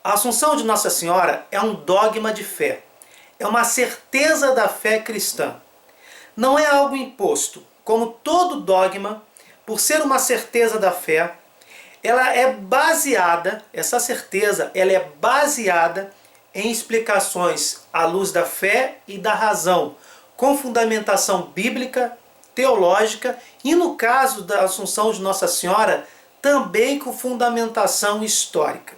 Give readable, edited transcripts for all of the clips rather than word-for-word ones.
A Assunção de Nossa Senhora é um dogma de fé. É uma certeza da fé cristã. Não é algo imposto. Como todo dogma, por ser uma certeza da fé, ela é baseada, essa certeza, ela é baseada em explicações à luz da fé e da razão, com fundamentação bíblica, teológica e, no caso da Assunção de Nossa Senhora, também com fundamentação histórica.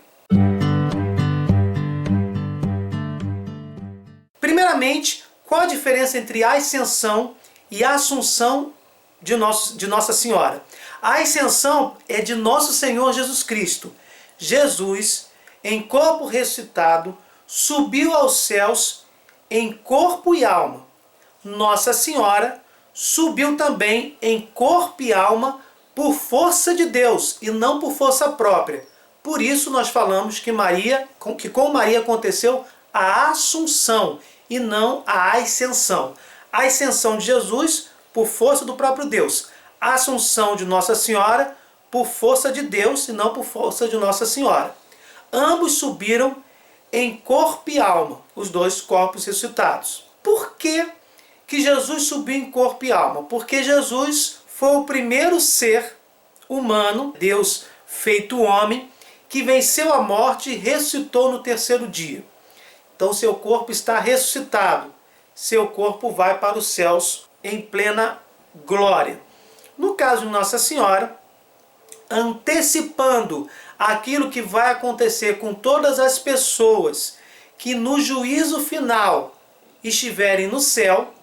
Primeiramente, qual a diferença entre a Ascensão e a Assunção de Nossa Senhora? A Ascensão é de Nosso Senhor Jesus Cristo. Jesus, em corpo ressuscitado, subiu aos céus em corpo e alma. Nossa Senhora subiu também em corpo e alma por força de Deus e não por força própria. Por isso nós falamos que com Maria aconteceu a Assunção e não a Ascensão. A Ascensão de Jesus por força do próprio Deus. A Assunção de Nossa Senhora por força de Deus e não por força de Nossa Senhora. Ambos subiram em corpo e alma, os dois corpos ressuscitados. Por que Jesus subiu em corpo e alma? Porque Jesus foi o primeiro ser humano, Deus feito homem, que venceu a morte e ressuscitou no terceiro dia. Então seu corpo está ressuscitado, seu corpo vai para os céus em plena glória. No caso de Nossa Senhora, antecipando aquilo que vai acontecer com todas as pessoas que no juízo final estiverem no céu,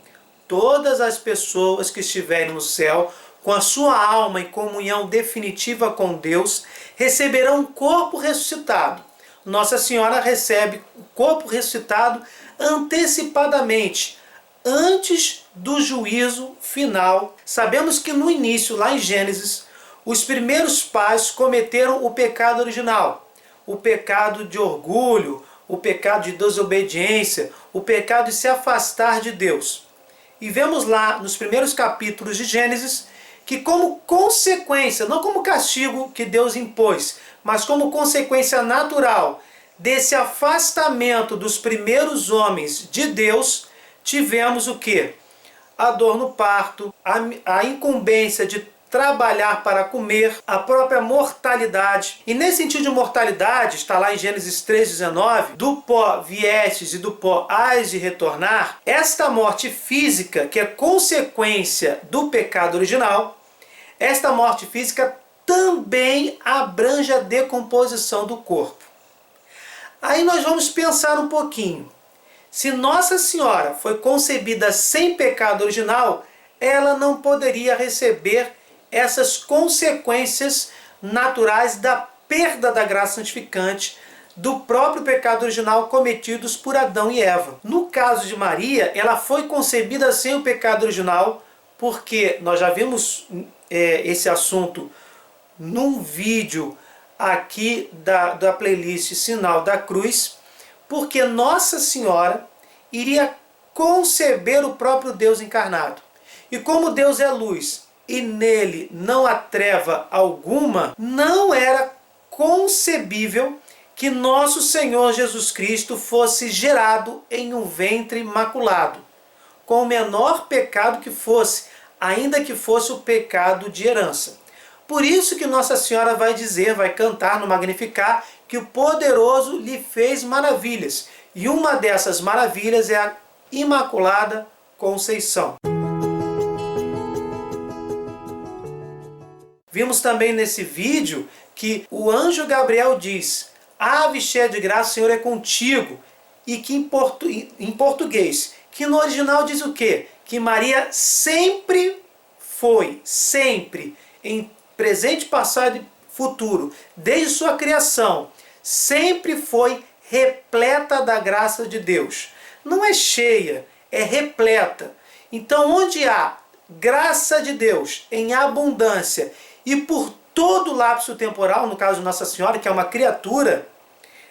todas as pessoas que estiverem no céu, com a sua alma em comunhão definitiva com Deus, receberão um corpo ressuscitado. Nossa Senhora recebe o corpo ressuscitado antecipadamente, antes do juízo final. Sabemos que no início, lá em Gênesis, os primeiros pais cometeram o pecado original, o pecado de orgulho, o pecado de desobediência, o pecado de se afastar de Deus. E vemos lá nos primeiros capítulos de Gênesis que, como consequência, não como castigo que Deus impôs, mas como consequência natural desse afastamento dos primeiros homens de Deus, tivemos o quê? A dor no parto, a incumbência de trabalhar para comer, a própria mortalidade. E nesse sentido de mortalidade, está lá em Gênesis 3,19, do pó viestes e do pó hás de retornar. Esta morte física, que é consequência do pecado original, esta morte física também abrange a decomposição do corpo. Aí nós vamos pensar um pouquinho. Se Nossa Senhora foi concebida sem pecado original, ela não poderia receber essas consequências naturais da perda da graça santificante, do próprio pecado original cometidos por Adão e Eva. No caso de Maria, ela foi concebida sem o pecado original, porque nós já vimos esse assunto num vídeo aqui da playlist Sinal da Cruz, porque Nossa Senhora iria conceber o próprio Deus encarnado. E como Deus é luz e nele não há treva alguma, não era concebível que nosso Senhor Jesus Cristo fosse gerado em um ventre imaculado, com o menor pecado que fosse, ainda que fosse o pecado de herança. Por isso que Nossa Senhora vai dizer, vai cantar no Magnificat, que o poderoso lhe fez maravilhas. E uma dessas maravilhas é a Imaculada Conceição. Vimos também nesse vídeo que o anjo Gabriel diz: Ave cheia de graça, o Senhor é contigo. E que em português, que no original diz o quê? Que Maria sempre foi, sempre, em presente, passado e futuro, desde sua criação, sempre foi repleta da graça de Deus. Não é cheia, é repleta. Então, onde há graça de Deus em abundância e por todo o lapso temporal, no caso de Nossa Senhora, que é uma criatura,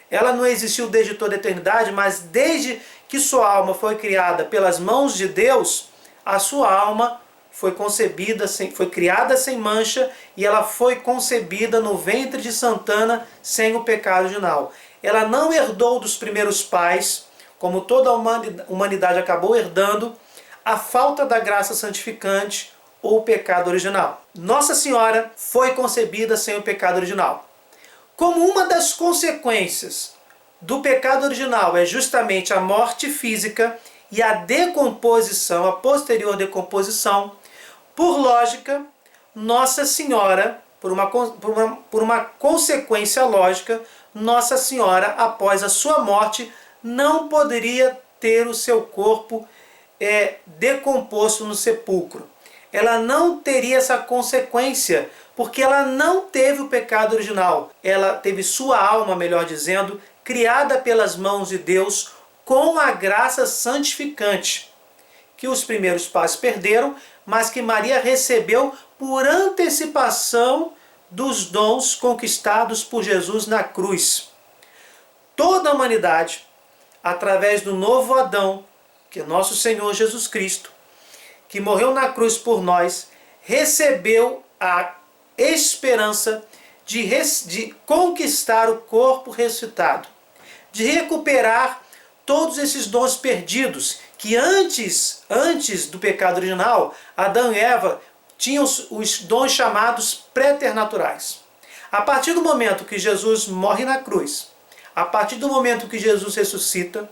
ela não existiu desde toda a eternidade, mas desde que sua alma foi criada pelas mãos de Deus, a sua alma foi concebida, foi criada sem mancha, e ela foi concebida no ventre de Santana sem o pecado original. ela não herdou dos primeiros pais, como toda a humanidade acabou herdando, a falta da graça santificante ou o pecado original. Nossa Senhora foi concebida sem o pecado original. Como uma das consequências do pecado original é justamente a morte física e a decomposição, a posterior decomposição, por lógica, Nossa Senhora, por uma consequência lógica, Nossa Senhora, após a sua morte, não poderia ter o seu corpo decomposto no sepulcro. Ela não teria essa consequência, porque ela não teve o pecado original. Ela teve sua alma, melhor dizendo, criada pelas mãos de Deus com a graça santificante, que os primeiros pais perderam, mas que Maria recebeu por antecipação dos dons conquistados por Jesus na cruz. Toda a humanidade, através do novo Adão, que é nosso Senhor Jesus Cristo, que morreu na cruz por nós, recebeu a esperança de conquistar o corpo ressuscitado, de recuperar todos esses dons perdidos, que antes do pecado original, Adão e Eva tinham os dons chamados préternaturais. A partir do momento que Jesus morre na cruz, a partir do momento que Jesus ressuscita,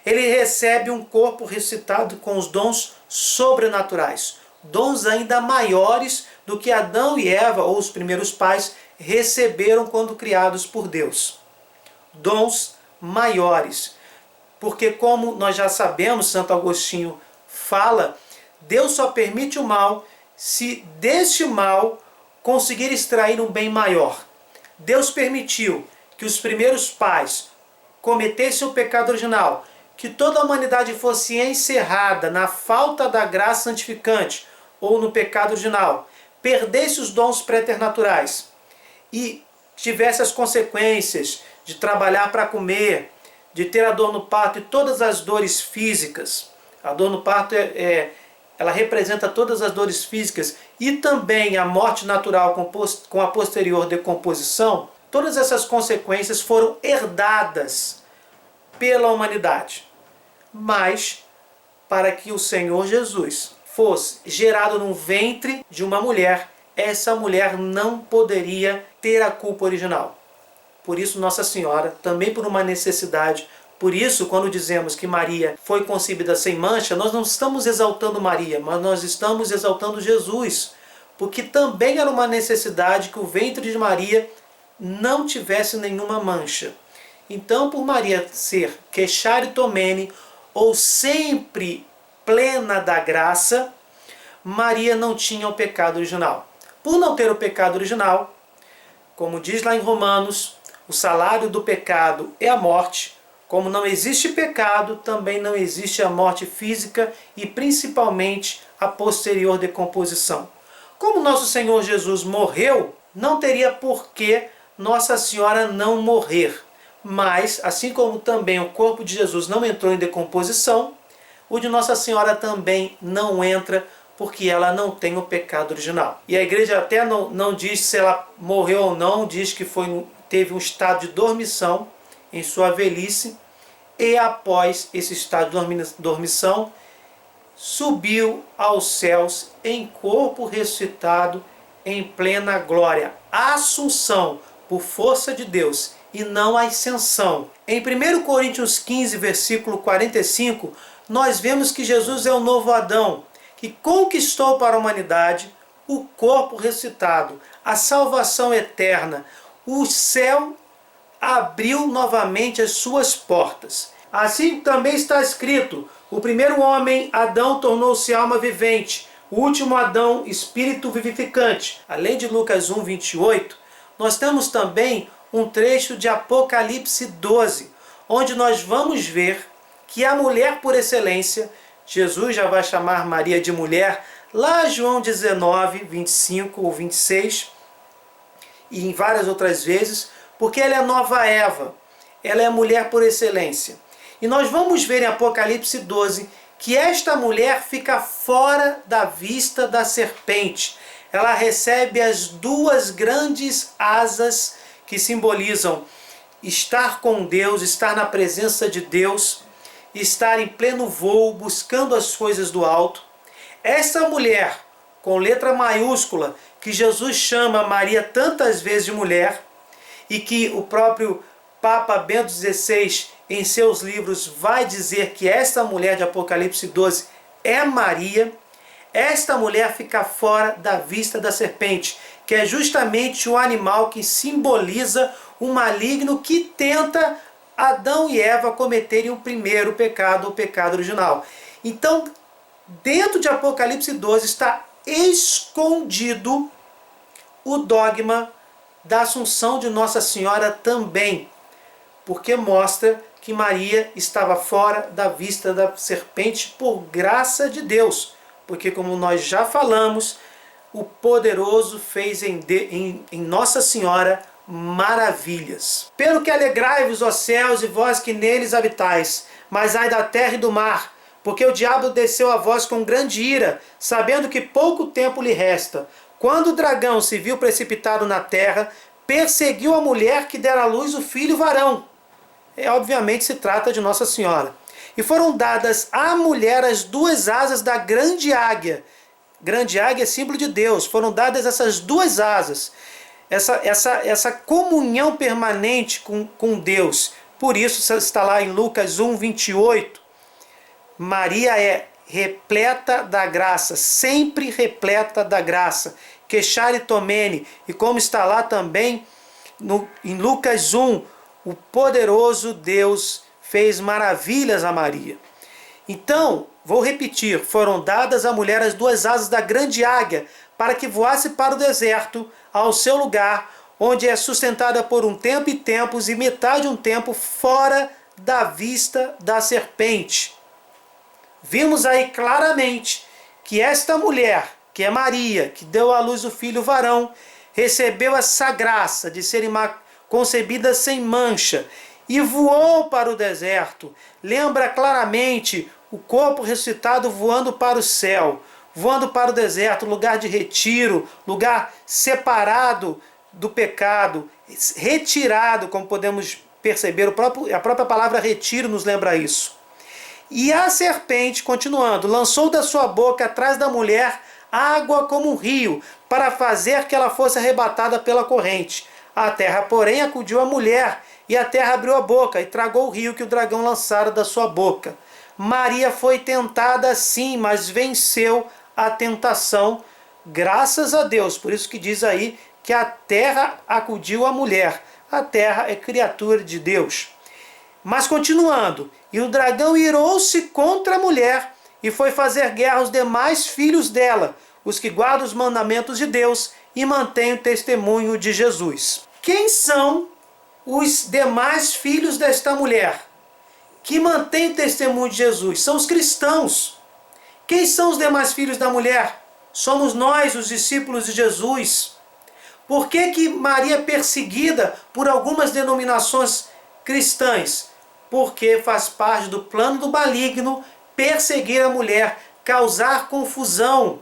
ele recebe um corpo ressuscitado com os dons sobrenaturais, dons ainda maiores do que Adão e Eva, ou os primeiros pais, receberam quando criados por Deus. Dons maiores. Porque, como nós já sabemos, Santo Agostinho fala, Deus só permite o mal se deste mal conseguir extrair um bem maior. Deus permitiu que os primeiros pais cometessem o pecado original, que toda a humanidade fosse encerrada na falta da graça santificante ou no pecado original, perdesse os dons préternaturais e tivesse as consequências de trabalhar para comer, de ter a dor no parto e todas as dores físicas. A dor no parto ela representa todas as dores físicas e também a morte natural com a posterior decomposição. Todas essas consequências foram herdadas pela humanidade. Mas, para que o Senhor Jesus fosse gerado num ventre de uma mulher, essa mulher não poderia ter a culpa original. Por isso, Nossa Senhora, também por uma necessidade, por isso, quando dizemos que Maria foi concebida sem mancha, nós não estamos exaltando Maria, mas nós estamos exaltando Jesus, porque também era uma necessidade que o ventre de Maria não tivesse nenhuma mancha. Então, por Maria ser Quecharitomene, ou sempre plena da graça, Maria não tinha o pecado original. Por não ter o pecado original, como diz lá em Romanos, o salário do pecado é a morte. Como não existe pecado, também não existe a morte física e principalmente a posterior decomposição. Como nosso Senhor Jesus morreu, não teria por que Nossa Senhora não morrer. Mas, assim como também o corpo de Jesus não entrou em decomposição, o de Nossa Senhora também não entra, porque ela não tem o pecado original. E a igreja até não diz se ela morreu ou não, diz que teve um estado de dormição em sua velhice, e após esse estado de dormição, subiu aos céus em corpo ressuscitado em plena glória. A assunção por força de Deus e não a ascensão. Em 1 Coríntios 15, versículo 45, nós vemos que Jesus é o novo Adão, que conquistou para a humanidade o corpo ressuscitado, a salvação eterna. O céu abriu novamente as suas portas. Assim também está escrito, o primeiro homem, Adão, tornou-se alma vivente, o último Adão, espírito vivificante. Além de Lucas 1, 28, nós temos também um trecho de Apocalipse 12, onde nós vamos ver que a mulher por excelência, Jesus já vai chamar Maria de mulher, lá João 19, 25 ou 26, e em várias outras vezes, porque ela é a nova Eva, ela é a mulher por excelência. E nós vamos ver em Apocalipse 12 que esta mulher fica fora da vista da serpente. Ela recebe as duas grandes asas que simbolizam estar com Deus, estar na presença de Deus, estar em pleno voo, buscando as coisas do alto. Esta mulher, com letra maiúscula, que Jesus chama Maria tantas vezes de mulher, e que o próprio Papa Bento XVI, em seus livros, vai dizer que esta mulher de Apocalipse 12 é Maria. Esta mulher fica fora da vista da serpente, que é justamente o animal que simboliza o maligno que tenta Adão e Eva cometerem o primeiro pecado, o pecado original. Então, dentro de Apocalipse 12 está escondido o dogma da Assunção de Nossa Senhora também, porque mostra que Maria estava fora da vista da serpente por graça de Deus, porque, como nós já falamos, o poderoso fez em Nossa Senhora maravilhas. Pelo que alegrai-vos, ó céus, e vós que neles habitais, mas ai da terra e do mar, porque o diabo desceu a vós com grande ira, sabendo que pouco tempo lhe resta. Quando o dragão se viu precipitado na terra, perseguiu a mulher que dera à luz o filho varão. Obviamente se trata de Nossa Senhora. E foram dadas à mulher as duas asas da grande águia. Grande águia é símbolo de Deus. Foram dadas essas duas asas. Essa comunhão permanente com Deus. Por isso está lá em Lucas 1, 28. Maria é repleta da graça, sempre repleta da graça. Queixare tomene. E como está lá também em Lucas 1, o poderoso Deus fez maravilhas a Maria. Então, vou repetir, foram dadas à mulher as duas asas da grande águia, para que voasse para o deserto, ao seu lugar, onde é sustentada por um tempo e tempos, e metade um tempo fora da vista da serpente. Vimos aí claramente que esta mulher, que é Maria, que deu à luz o filho varão, recebeu essa graça de ser concebida sem mancha e voou para o deserto. Lembra claramente o corpo ressuscitado voando para o céu, voando para o deserto, lugar de retiro, lugar separado do pecado, retirado, como podemos perceber, a própria palavra retiro nos lembra isso. E a serpente, continuando, lançou da sua boca atrás da mulher água como um rio, para fazer que ela fosse arrebatada pela corrente. A terra, porém, acudiu a mulher, e a terra abriu a boca, e tragou o rio que o dragão lançara da sua boca. Maria foi tentada sim, mas venceu a tentação, graças a Deus. Por isso que diz aí que a terra acudiu a mulher. A terra é criatura de Deus. Mas continuando, e o dragão irou-se contra a mulher, e foi fazer guerra aos demais filhos dela, os que guardam os mandamentos de Deus e mantêm o testemunho de Jesus. Quem são os demais filhos desta mulher que mantêm o testemunho de Jesus? São os cristãos. Quem são os demais filhos da mulher? Somos nós, os discípulos de Jesus. Por que Maria é perseguida por algumas denominações cristãs? Porque faz parte do plano do maligno perseguir a mulher, causar confusão,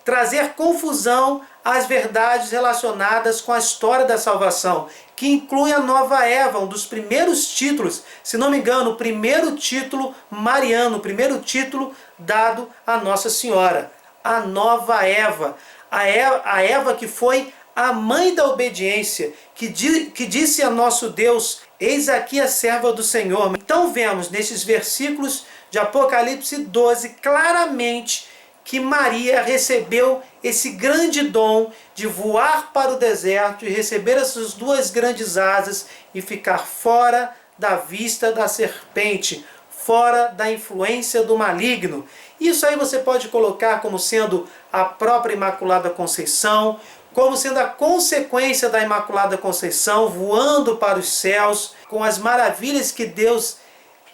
trazer confusão às verdades relacionadas com a história da salvação, que inclui a nova Eva, um dos primeiros títulos, se não me engano, o primeiro título mariano, o primeiro título dado a Nossa Senhora, a nova Eva, a Eva que foi a mãe da obediência, que disse a nosso Deus: eis aqui a serva do Senhor. Então vemos nesses versículos de Apocalipse 12 claramente que Maria recebeu esse grande dom de voar para o deserto e receber essas duas grandes asas e ficar fora da vista da serpente, fora da influência do maligno. Isso aí você pode colocar como sendo a própria Imaculada Conceição, como sendo a consequência da Imaculada Conceição, voando para os céus, com as maravilhas que Deus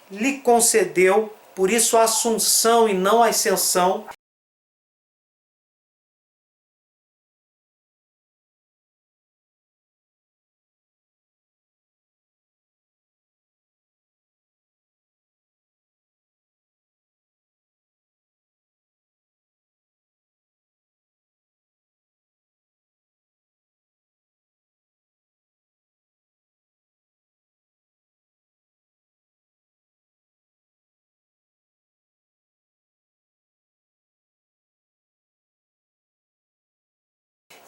lhe concedeu, por isso a Assunção e não a Ascensão.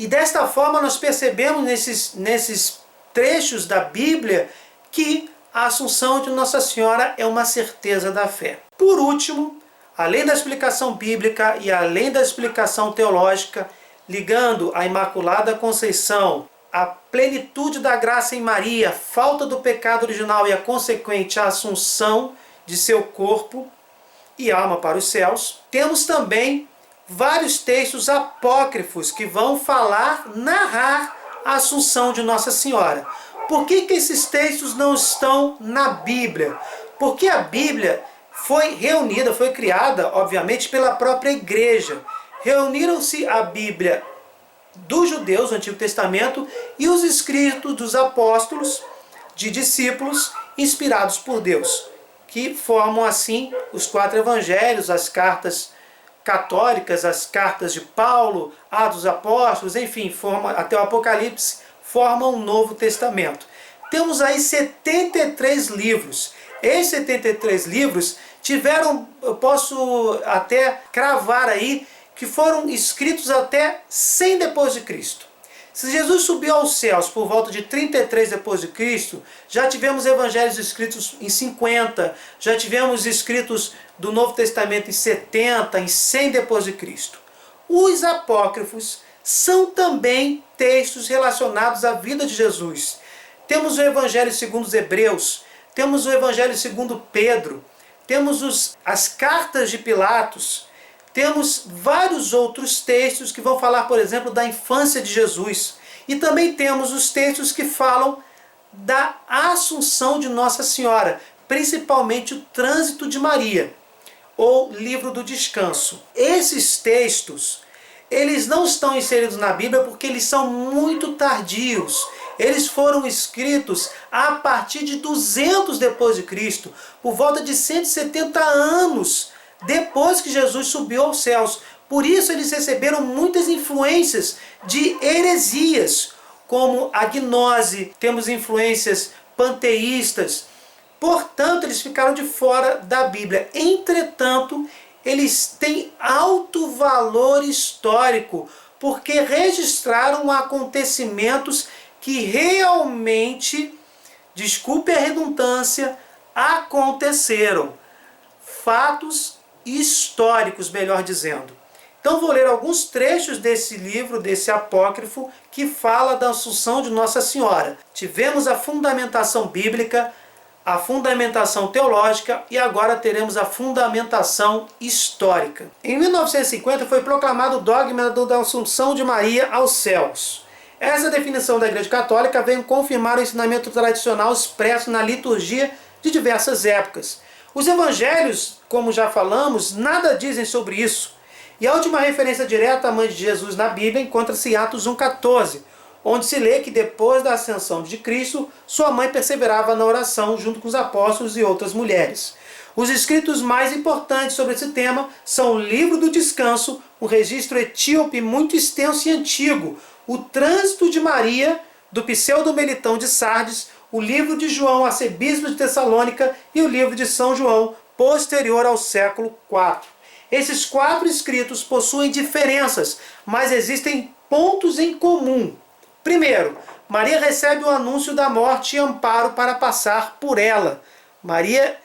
E desta forma nós percebemos nesses trechos da Bíblia que a Assunção de Nossa Senhora é uma certeza da fé. Por último, além da explicação bíblica e além da explicação teológica, ligando a Imaculada Conceição, a plenitude da graça em Maria, a falta do pecado original e a consequente assunção de seu corpo e alma para os céus, temos também vários textos apócrifos que vão narrar a Assunção de Nossa Senhora. Por que esses textos não estão na Bíblia? Porque a Bíblia foi criada, obviamente, pela própria Igreja. Reuniram-se a Bíblia dos judeus, o Antigo Testamento, e os escritos dos apóstolos, de discípulos, inspirados por Deus, que formam, assim, os 4 evangelhos, as cartas católicas, as cartas de Paulo, Atos dos Apóstolos, enfim, até o Apocalipse, formam um Novo Testamento. Temos aí 73 livros. Esses 73 livros eu posso até cravar aí, que foram escritos até 100 depois de Cristo. Se Jesus subiu aos céus por volta de 33 depois de Cristo, já tivemos evangelhos escritos em 50, já tivemos escritos do Novo Testamento em 70, em 100 depois de Cristo. Os apócrifos são também textos relacionados à vida de Jesus. Temos o Evangelho segundo os Hebreus, temos o Evangelho segundo Pedro, temos as cartas de Pilatos, temos vários outros textos que vão falar, por exemplo, da infância de Jesus. E também temos os textos que falam da Assunção de Nossa Senhora, principalmente o Trânsito de Maria, ou Livro do Descanso. Esses textos, eles não estão inseridos na Bíblia porque eles são muito tardios. Eles foram escritos a partir de 200 depois de Cristo, por volta de 170 anos depois que Jesus subiu aos céus. Por isso eles receberam muitas influências de heresias, como a gnose, temos influências panteístas. Portanto, eles ficaram de fora da Bíblia. Entretanto, eles têm alto valor histórico, porque registraram acontecimentos que realmente, desculpe a redundância, aconteceram. Fatos históricos, melhor dizendo. Então vou ler alguns trechos desse livro, desse apócrifo, que fala da Assunção de Nossa Senhora. Tivemos a fundamentação bíblica, a fundamentação teológica e agora teremos a fundamentação histórica. Em 1950 foi proclamado o dogma da Assunção de Maria aos céus. Essa definição da Igreja Católica veio confirmar o ensinamento tradicional expresso na liturgia de diversas épocas. Os evangelhos, como já falamos, nada dizem sobre isso. E a última referência direta à mãe de Jesus na Bíblia encontra-se em Atos 1,14, onde se lê que depois da ascensão de Cristo, sua mãe perseverava na oração junto com os apóstolos e outras mulheres. Os escritos mais importantes sobre esse tema são o Livro do Descanso, um registro etíope muito extenso e antigo, o Trânsito de Maria, do pseudo-Melitão de Sardes, o livro de João, arcebispo de Tessalônica, e o livro de São João, posterior ao século IV. Esses 4 escritos possuem diferenças, mas existem pontos em comum. Primeiro, Maria recebe o anúncio da morte e amparo para passar por ela. Maria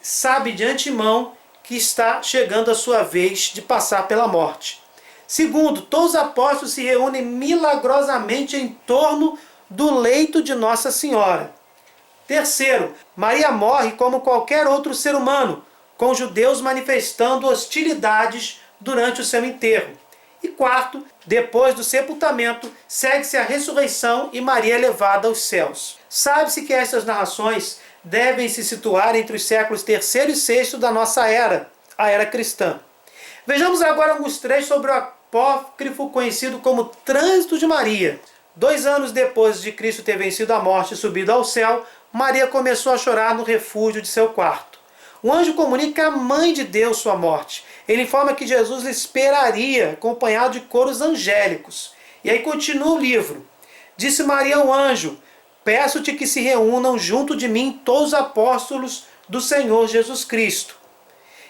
sabe de antemão que está chegando a sua vez de passar pela morte. Segundo, todos os apóstolos se reúnem milagrosamente em torno do leito de Nossa Senhora. Terceiro, Maria morre como qualquer outro ser humano, com os judeus manifestando hostilidades durante o seu enterro. E quarto, depois do sepultamento, segue-se a ressurreição e Maria é levada aos céus. Sabe-se que essas narrações devem se situar entre os séculos III e VI da nossa era, a era cristã. Vejamos agora alguns trechos sobre o apócrifo conhecido como Trânsito de Maria. 2 anos depois de Cristo ter vencido a morte e subido ao céu, Maria começou a chorar no refúgio de seu quarto. O anjo comunica à mãe de Deus sua morte. Ele informa que Jesus lhe esperaria, acompanhado de coros angélicos. E aí continua o livro. Disse Maria ao anjo: peço-te que se reúnam junto de mim todos os apóstolos do Senhor Jesus Cristo.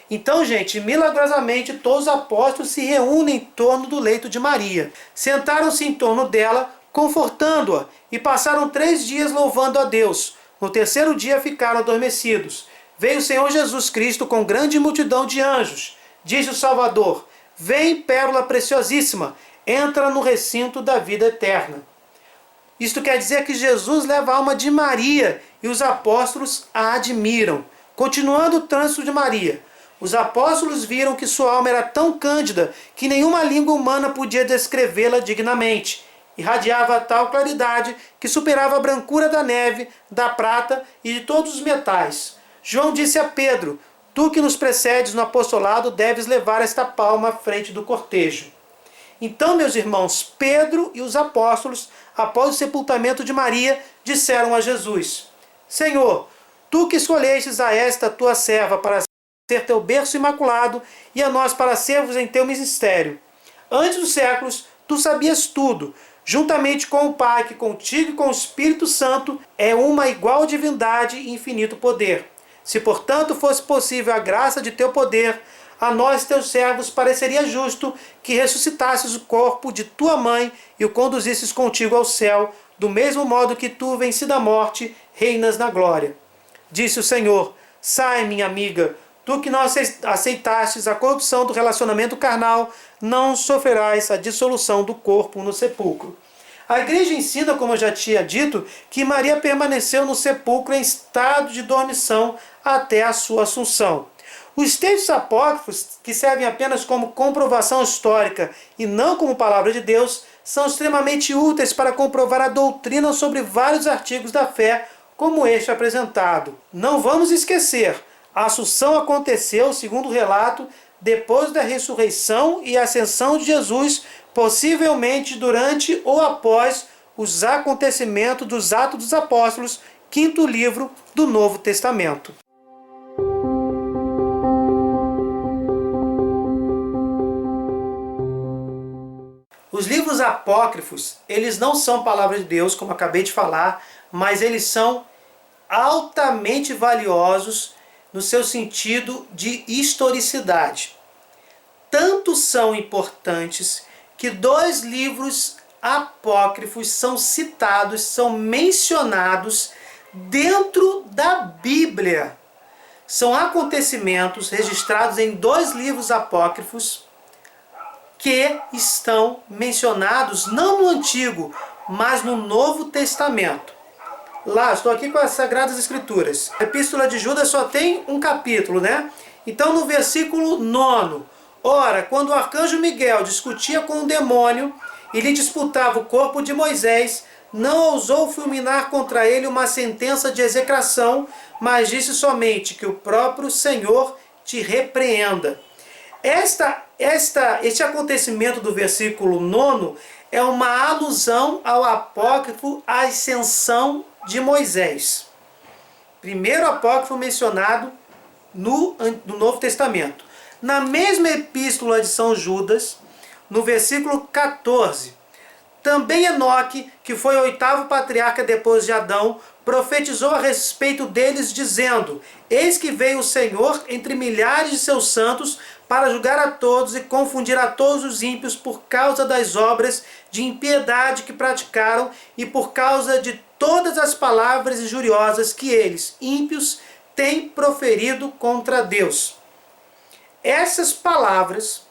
Então, gente, milagrosamente todos os apóstolos se reúnem em torno do leito de Maria. Sentaram-se em torno dela, confortando-a, e passaram 3 dias louvando a Deus. No terceiro dia ficaram adormecidos. Veio o Senhor Jesus Cristo com grande multidão de anjos. Disse o Salvador: vem, pérola preciosíssima, entra no recinto da vida eterna. Isto quer dizer que Jesus leva a alma de Maria e os apóstolos a admiram. Continuando o trânsito de Maria, os apóstolos viram que sua alma era tão cândida que nenhuma língua humana podia descrevê-la dignamente. Irradiava tal claridade que superava a brancura da neve, da prata e de todos os metais. João disse a Pedro: tu que nos precedes no apostolado deves levar esta palma à frente do cortejo. Então, meus irmãos, Pedro e os apóstolos, após o sepultamento de Maria, disseram a Jesus: Senhor, tu que escolhestes a esta tua serva para ser teu berço imaculado e a nós para servos em teu ministério. Antes dos séculos, tu sabias tudo, juntamente com o Pai, que contigo e com o Espírito Santo é uma igual divindade e infinito poder. Se, portanto, fosse possível a graça de teu poder, a nós, teus servos, pareceria justo que ressuscitasses o corpo de tua mãe e o conduzisses contigo ao céu, do mesmo modo que tu, vencida a morte, reinas na glória. Disse o Senhor: sai, minha amiga, tu que não aceitastes a corrupção do relacionamento carnal, não sofrerás a dissolução do corpo no sepulcro. A igreja ensina, como eu já tinha dito, que Maria permaneceu no sepulcro em estado de dormição até a sua assunção. Os textos apócrifos, que servem apenas como comprovação histórica e não como palavra de Deus, são extremamente úteis para comprovar a doutrina sobre vários artigos da fé, como este apresentado. Não vamos esquecer, a assunção aconteceu, segundo o relato, depois da ressurreição e ascensão de Jesus, possivelmente durante ou após os acontecimentos dos Atos dos Apóstolos, 5º livro do Novo Testamento. Os livros apócrifos, eles não são palavra de Deus, como acabei de falar, mas eles são altamente valiosos no seu sentido de historicidade. Tanto são importantes que 2 livros apócrifos são citados, são mencionados dentro da Bíblia. São acontecimentos registrados em 2 livros apócrifos que estão mencionados não no Antigo, mas no Novo Testamento. Lá, estou aqui com as Sagradas Escrituras. A Epístola de Judas só tem um capítulo, né? Então, no versículo 9, ora, quando o arcanjo Miguel discutia com o demônio e lhe disputava o corpo de Moisés, não ousou fulminar contra ele uma sentença de execração, mas disse somente que o próprio Senhor te repreenda. Este acontecimento do versículo 9 é uma alusão ao apócrifo A Ascensão de Moisés. Primeiro apócrifo mencionado no Novo Testamento. Na mesma epístola de São Judas, no versículo 14, também Enoque, que foi o 8º patriarca depois de Adão, profetizou a respeito deles, dizendo: eis que veio o Senhor entre milhares de seus santos para julgar a todos e confundir a todos os ímpios por causa das obras de impiedade que praticaram e por causa de todas as palavras injuriosas que eles, ímpios, têm proferido contra Deus. Essas palavras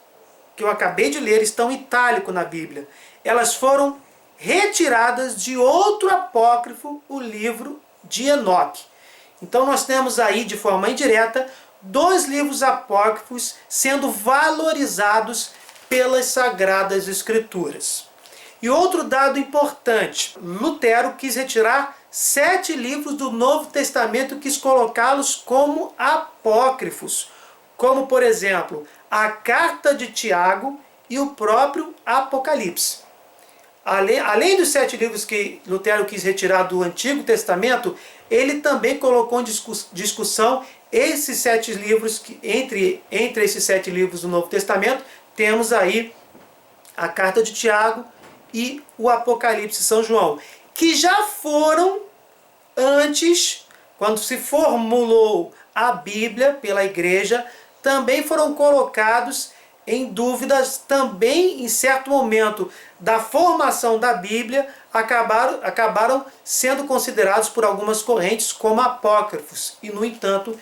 que eu acabei de ler estão em itálico na Bíblia. Elas foram retiradas de outro apócrifo, o livro de Enoque. Então nós temos aí, de forma indireta, 2 livros apócrifos sendo valorizados pelas Sagradas Escrituras. E outro dado importante, Lutero quis retirar 7 livros do Novo Testamento e quis colocá-los como apócrifos, como, por exemplo, a Carta de Tiago e o próprio Apocalipse. Além dos 7 livros que Lutero quis retirar do Antigo Testamento, ele também colocou em discussão esses 7 livros, que entre esses 7 livros do Novo Testamento, temos aí a Carta de Tiago e o Apocalipse de São João, que já foram antes, quando se formulou a Bíblia pela igreja, também foram colocados em dúvidas, também em certo momento da formação da Bíblia, acabaram sendo considerados por algumas correntes como apócrifos, e no entanto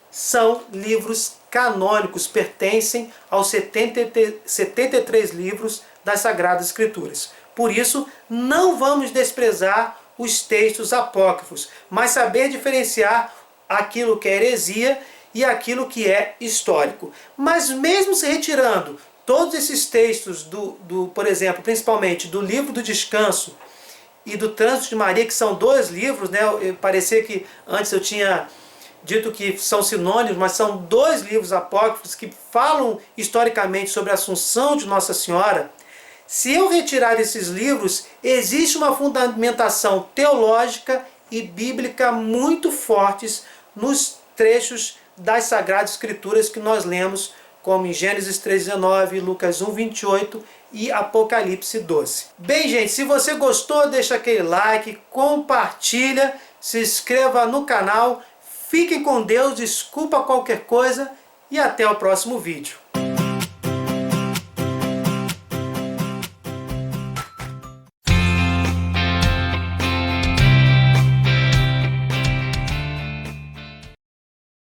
são livros canônicos, pertencem aos 73 livros das Sagradas Escrituras. Por isso, não vamos desprezar os textos apócrifos, mas saber diferenciar aquilo que é heresia e aquilo que é histórico. Mas mesmo se retirando todos esses textos, por exemplo, principalmente do Livro do Descanso e do Trânsito de Maria, que são dois livros, né? Parecia que antes eu tinha dito que são sinônimos, mas são dois livros apócrifos que falam historicamente sobre a Assunção de Nossa Senhora. Se eu retirar esses livros, existe uma fundamentação teológica e bíblica muito fortes nos trechos das Sagradas Escrituras que nós lemos, como em Gênesis 3,19, Lucas 1,28 e Apocalipse 12. Bem, gente, se você gostou, deixa aquele like, compartilha, se inscreva no canal, fiquem com Deus, desculpa qualquer coisa e até o próximo vídeo.